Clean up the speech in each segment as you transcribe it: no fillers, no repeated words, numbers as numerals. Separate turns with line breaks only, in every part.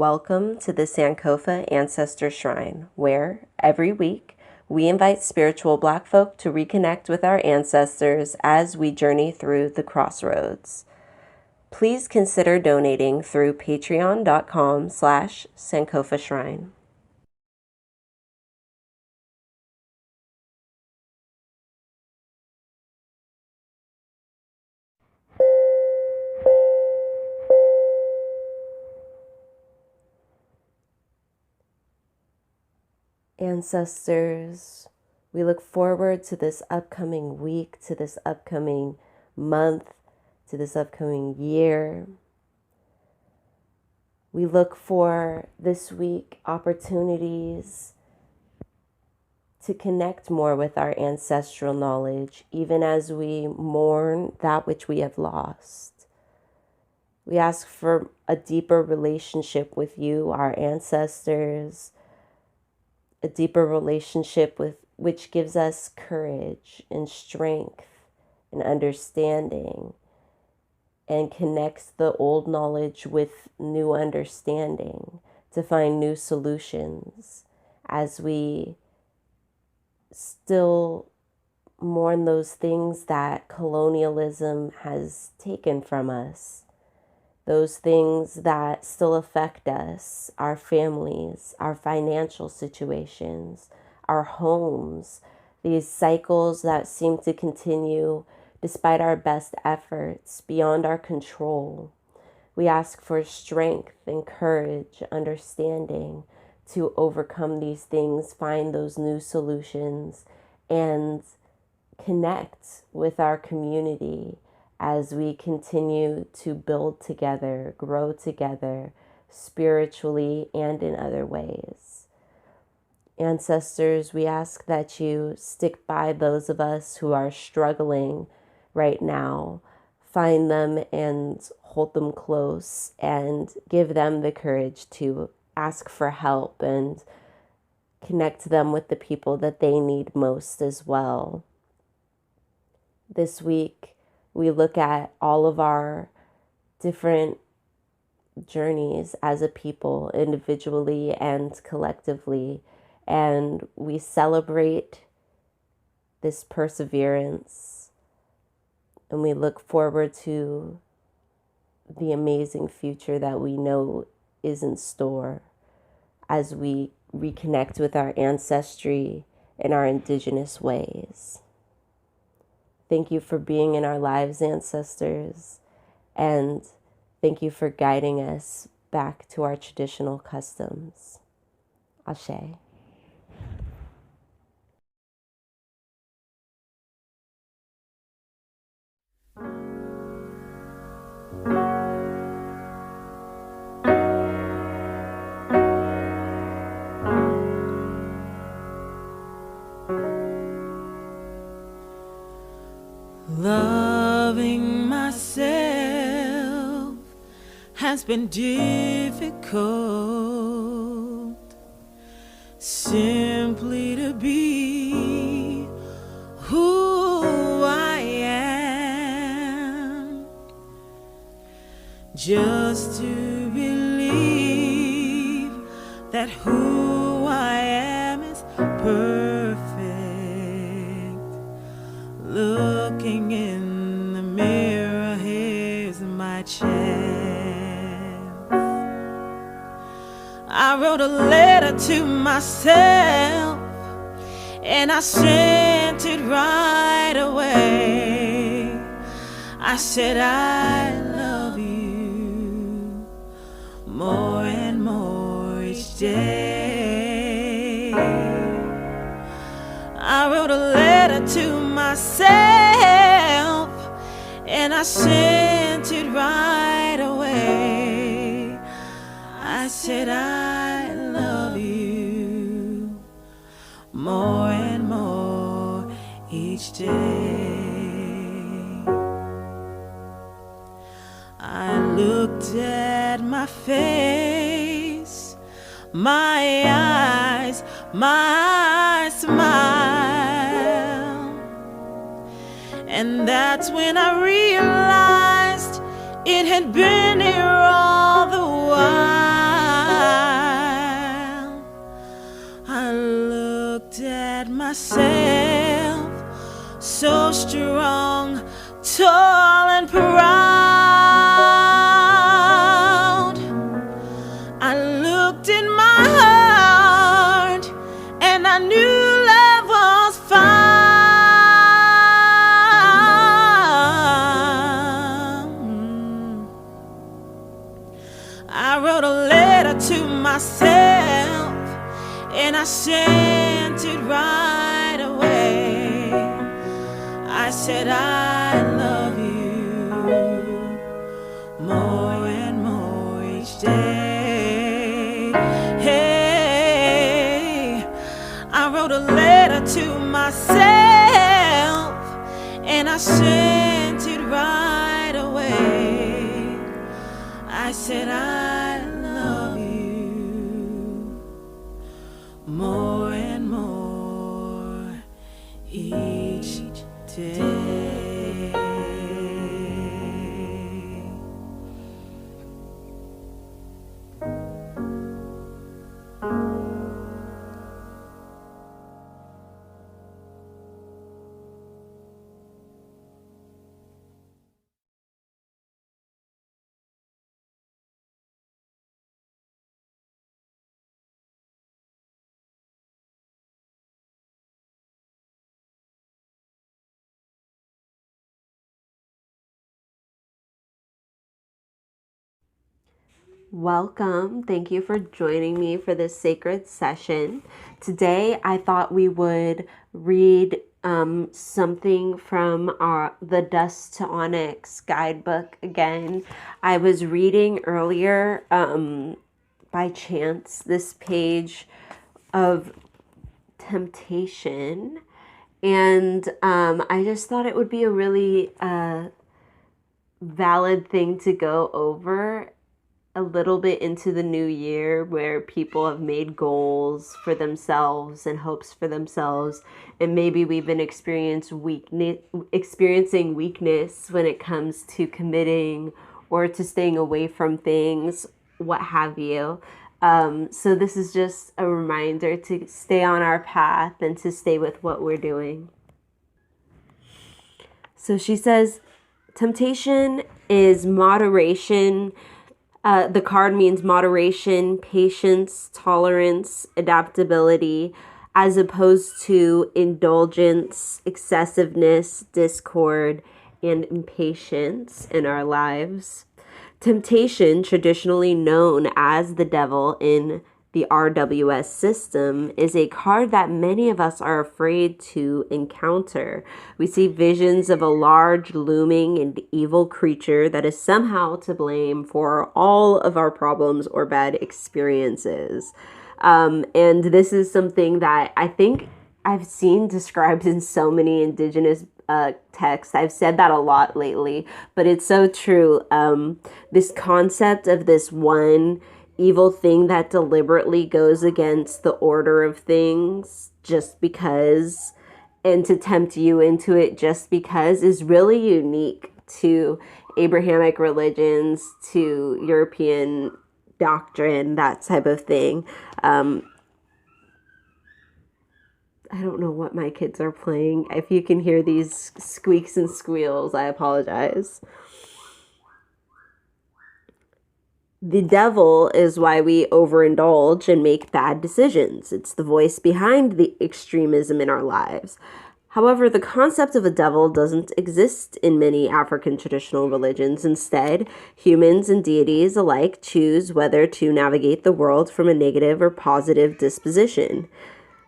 Welcome to the Sankofa Ancestor Shrine, where, every week, we invite spiritual Black folk to reconnect with our ancestors as we journey through the crossroads. Please consider donating through patreon.com/Sankofa Shrine. Ancestors, we look forward to this upcoming week, to this upcoming month, to this upcoming year. We look for this week opportunities to connect more with our ancestral knowledge, even as we mourn that which we have lost. We ask for a deeper relationship with you, our ancestors, a deeper relationship with which gives us courage and strength and understanding and connects the old knowledge with new understanding to find new solutions as we still mourn those things that colonialism has taken from us. Those things that still affect us, our families, our financial situations, our homes, these cycles that seem to continue despite our best efforts, beyond our control. We ask for strength and courage, understanding to overcome these things, find those new solutions, and connect with our community as we continue to build together, grow together, spiritually and in other ways. Ancestors, we ask that you stick by those of us who are struggling right now. Find them and hold them close and give them the courage to ask for help and connect them with the people that they need most as well. This week, we look at all of our different journeys as a people, individually and collectively, and we celebrate this perseverance, and we look forward to the amazing future that we know is in store as we reconnect with our ancestry and our indigenous ways. Thank you for being in our lives, ancestors, and thank you for guiding us back to our traditional customs. Ashe.
Loving myself has been difficult. Simply to be who I am, just to believe that who I am is perfect. Looking in the mirror, here's my chance. I wrote a letter to myself and I sent it right away. I said I love you more and more each day. I wrote a letter to myself and I sent it right away. I said I love you more and more each day. I looked at my face, my eyes, my smile, and that's when I realized it had been here all the while. myself, so strong, tall and proud. I looked in my heart and I knew love was found. I wrote a letter to myself and I sent it right away. I said I love you more and more each day. Hey, I wrote a letter to myself and I sent it right away. I said I love you more and more each day.
Welcome. Thank you for joining me for this sacred session. Today, I thought we would read something from the Dust to Onyx guidebook again. I was reading earlier by chance this page of temptation, and I just thought it would be a really valid thing to go over a little bit into the new year, where people have made goals for themselves and hopes for themselves, and maybe we've been experiencing weakness when it comes to committing or to staying away from things, what have you. So this is just a reminder to stay on our path and to stay with what we're doing. So she says, temptation is moderation. The card means moderation, patience, tolerance, adaptability, as opposed to indulgence, excessiveness, discord, and impatience in our lives. Temptation, traditionally known as the devil in the RWS system, is a card that many of us are afraid to encounter. We see visions of a large, looming, and evil creature that is somehow to blame for all of our problems or bad experiences. And this is something that I think I've seen described in so many indigenous texts. I've said that a lot lately, but it's so true. This concept of this one evil thing that deliberately goes against the order of things just because, and to tempt you into it just because, is really unique to Abrahamic religions, to European doctrine, that type of thing. I don't know what my kids are playing. If you can hear these squeaks and squeals, I apologize. The devil is why we overindulge and make bad decisions. It's the voice behind the extremism in our lives. However, the concept of a devil doesn't exist in many African traditional religions. Instead, humans and deities alike choose whether to navigate the world from a negative or positive disposition.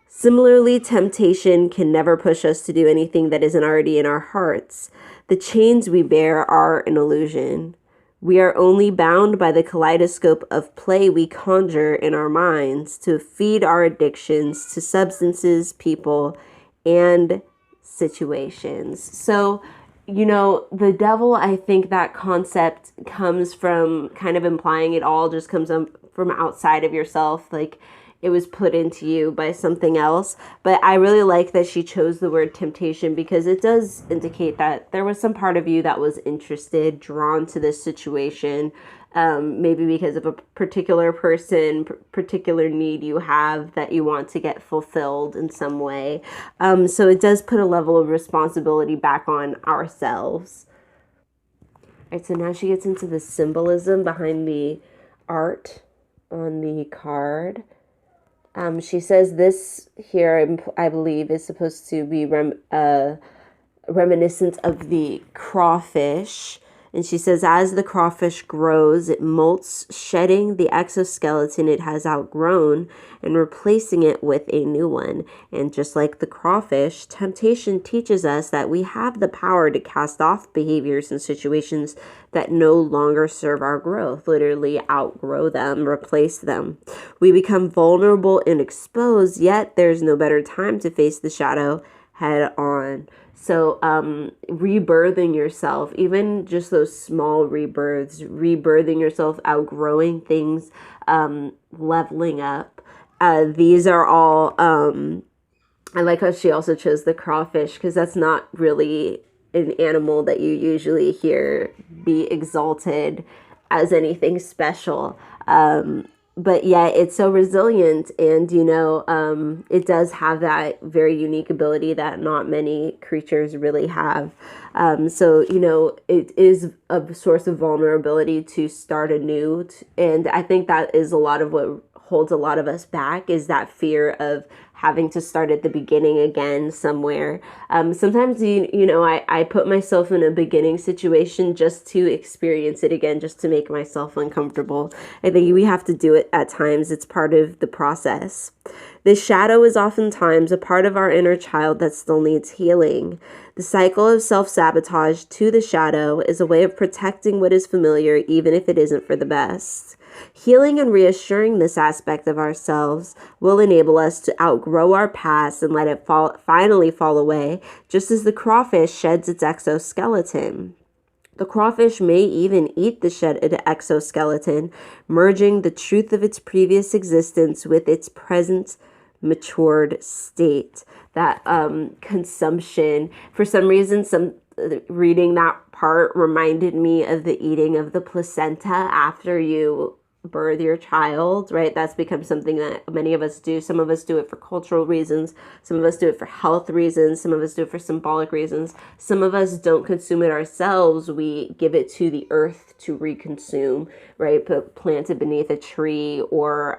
Similarly, temptation can never push us to do anything that isn't already in our hearts. The chains we bear are an illusion. We are only bound by the kaleidoscope of play we conjure in our minds to feed our addictions to substances, people, and situations. So, the devil, I think that concept comes from kind of implying it all just comes from outside of yourself. Like, it was put into you by something else. But I really like that she chose the word temptation, because it does indicate that there was some part of you that was interested, drawn to this situation, maybe because of a particular person, particular need you have that you want to get fulfilled in some way. So it does put a level of responsibility back on ourselves. All right, so now she gets into the symbolism behind the art on the card. She says this here, I believe, is supposed to be reminiscent of the crawfish. And she says, as the crawfish grows, it molts, shedding the exoskeleton it has outgrown and replacing it with a new one. And just like the crawfish, temptation teaches us that we have the power to cast off behaviors and situations that no longer serve our growth, literally outgrow them, replace them. We become vulnerable and exposed, yet there's no better time to face the shadow head on. So rebirthing yourself, even just those small rebirths, rebirthing yourself, outgrowing things, leveling up. These are all, I like how she also chose the crawfish, because that's not really an animal that you usually hear be exalted as anything special. But yet it's so resilient, and it does have that very unique ability that not many creatures really have. So it is a source of vulnerability to start anew, and I think that is a lot of what holds a lot of us back, is that fear of having to start at the beginning again somewhere. Sometimes, I put myself in a beginning situation just to experience it again, just to make myself uncomfortable. I think we have to do it at times. It's part of the process. The shadow is oftentimes a part of our inner child that still needs healing. The cycle of self-sabotage to the shadow is a way of protecting what is familiar, even if it isn't for the best. Healing and reassuring this aspect of ourselves will enable us to outgrow our past and let it finally fall away, just as the crawfish sheds its exoskeleton. The crawfish may even eat the shed exoskeleton, merging the truth of its previous existence with its present matured state. That consumption, for some reason, reading that part reminded me of the eating of the placenta after you birth your child, right? That's become something that many of us do. Some of us do it for cultural reasons. Some of us do it for health reasons. Some of us do it for symbolic reasons. Some of us don't consume it ourselves. We give it to the earth to reconsume, right? Plant it beneath a tree, or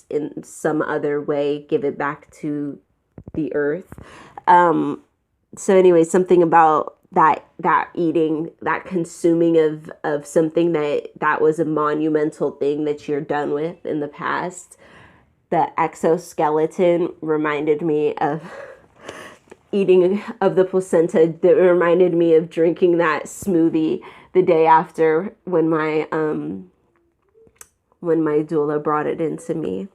in some other way, give it back to the earth. So anyway, something about that eating, that consuming of something that was a monumental thing that you're done with in the past. The exoskeleton reminded me of eating of the placenta. That reminded me of drinking that smoothie the day after when my doula brought it into me.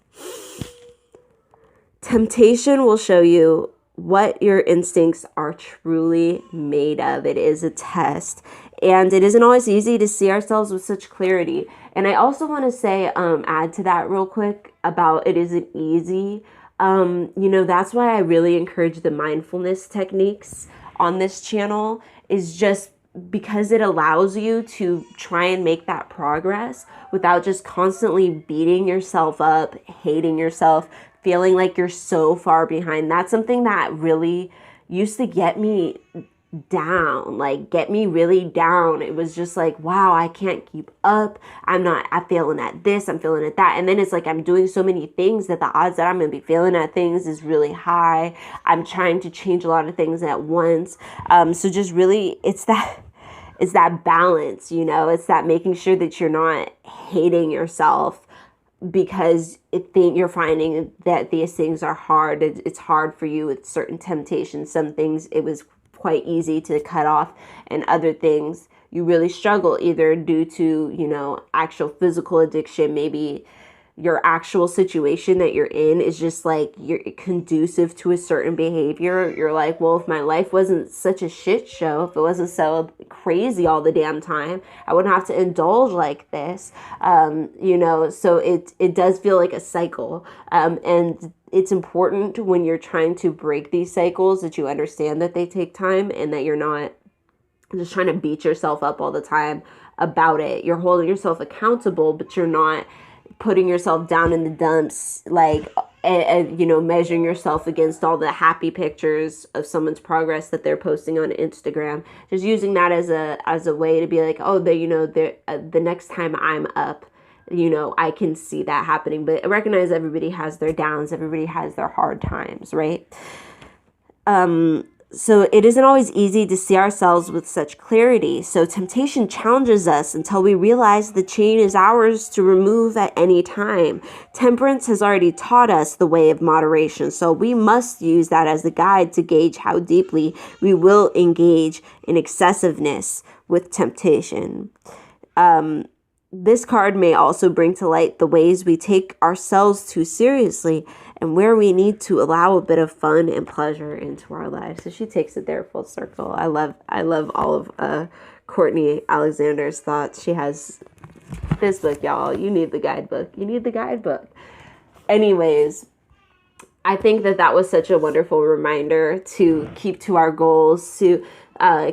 Temptation will show you what your instincts are truly made of. It is a test, and it isn't always easy to see ourselves with such clarity. And I also want to say, add to that real quick about it isn't easy. That's why I really encourage the mindfulness techniques on this channel, is just because it allows you to try and make that progress without just constantly beating yourself up, hating yourself, feeling like you're so far behind. That's something that really used to get me down, get me really down. It was just like, wow, I can't keep up. I'm feeling at this, I'm feeling at that. And then it's like, I'm doing so many things that the odds that I'm going to be failing at things is really high. I'm trying to change a lot of things at once. So just really, it's that balance, it's that making sure that you're not hating yourself because you're finding that these things are hard. It's hard for you with certain temptations. Some things it was quite easy to cut off, and other things you really struggle, either due to, actual physical addiction, maybe your actual situation that you're in is just like you're conducive to a certain behavior, you're like, well, if my life wasn't such a shit show, if it wasn't so crazy all the damn time, I wouldn't have to indulge like this. So it does feel like a cycle. And it's important when you're trying to break these cycles that you understand that they take time and that you're not just trying to beat yourself up all the time about it. You're holding yourself accountable, but you're not putting yourself down in the dumps, like, measuring yourself against all the happy pictures of someone's progress that they're posting on Instagram. Just using that as a way to be like, oh, the next time I'm up, I can see that happening. But I recognize everybody has their downs, everybody has their hard times, right? So it isn't always easy to see ourselves with such clarity. So temptation challenges us until we realize the chain is ours to remove at any time. Temperance has already taught us the way of moderation. So we must use that as a guide to gauge how deeply we will engage in excessiveness with temptation. This card may also bring to light the ways we take ourselves too seriously and where we need to allow a bit of fun and pleasure into our lives. So she takes it there full circle. I love all of Courtney Alexander's thoughts. She has this book, y'all. You need the guidebook. You need the guidebook. Anyways, I think that was such a wonderful reminder to keep to our goals, to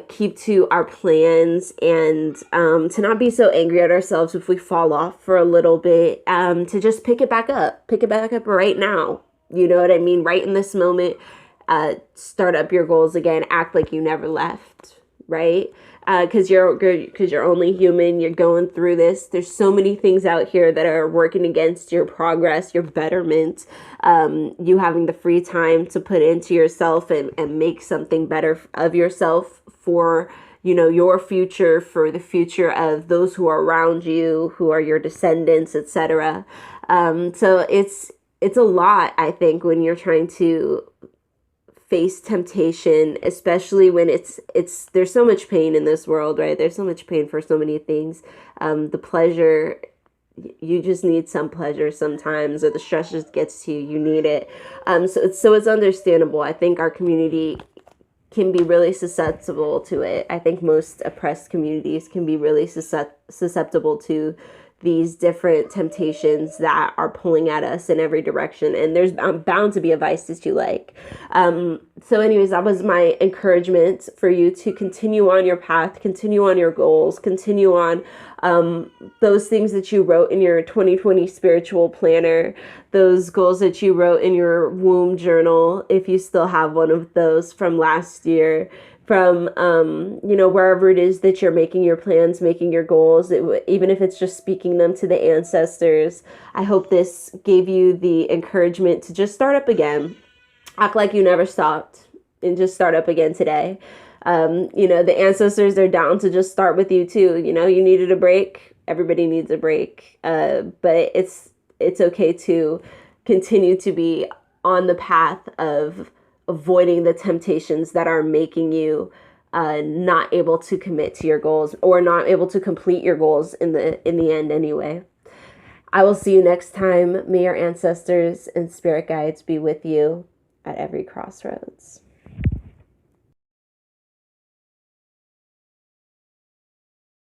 keep to our plans, and to not be so angry at ourselves if we fall off for a little bit, to just pick it back up right now. You know what I mean? Right in this moment, start up your goals again, act like you never left, right? Because you're only human. You're going through this. There's so many things out here that are working against your progress, your betterment, you having the free time to put into yourself and make something better of yourself for, your future, for the future of those who are around you, who are your descendants, etc. So it's a lot, I think, when you're trying to face temptation, especially when it's there's so much pain in this world, right? There's so much pain for so many things. The pleasure, you just need some pleasure sometimes, or the stress just gets to you. You need it. So it's understandable. I think our community can be really susceptible to it. I think most oppressed communities can be really susceptible to these different temptations that are pulling at us in every direction. And there's bound to be a vice that you like. So anyways, that was my encouragement for you to continue on your path, continue on your goals, continue on those things that you wrote in your 2020 spiritual planner, those goals that you wrote in your womb journal, if you still have one of those from last year, from, wherever it is that you're making your plans, making your goals, even if it's just speaking them to the ancestors. I hope this gave you the encouragement to just start up again, act like you never stopped, and just start up again today. The ancestors are down to just start with you too. You needed a break. Everybody needs a break. But it's okay to continue to be on the path of avoiding the temptations that are making you not able to commit to your goals, or not able to complete your goals in the end anyway. I will see you next time. May your ancestors and spirit guides be with you at every crossroads.